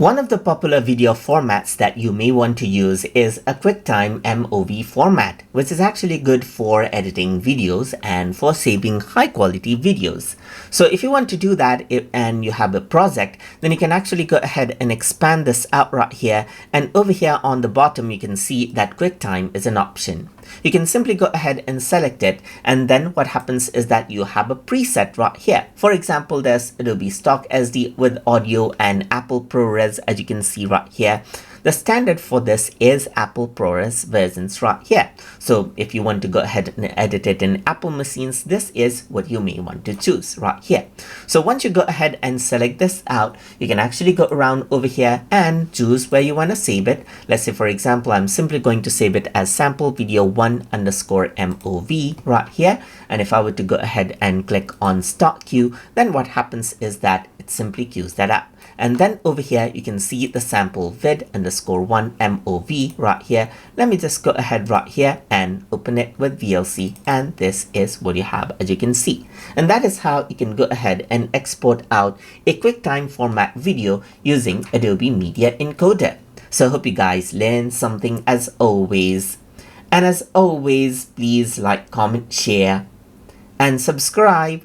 One of the popular video formats that you may want to use is a QuickTime MOV format, which is actually good for editing videos and for saving high quality videos. So if you want to do that and you have a project, then you can actually go ahead and expand this out right here. And over here on the bottom, you can see that QuickTime is an option. You can simply go ahead and select it, and then what happens is that you have a preset right here. For example, there's Adobe Stock SD with audio and Apple ProRes, as you can see right here. The standard for this is Apple ProRes versions right here. So if you want to go ahead and edit it in Apple machines, this is what you may want to choose right here. So once you go ahead and select this out, you can actually go around over here and choose where you want to save it. Let's say, for example, I'm simply going to save it as sample video 1_MOV right here. And if I were to go ahead and click on Start Queue, then what happens is that it simply queues that up. And then over here, you can see the sample vid_1MOV right here. Let me just go ahead right here and open it with VLC. And this is what you have, as you can see. And that is how you can go ahead and export out a QuickTime format video using Adobe Media Encoder. So I hope you guys learned something as always. And as always, please like, comment, share, and subscribe.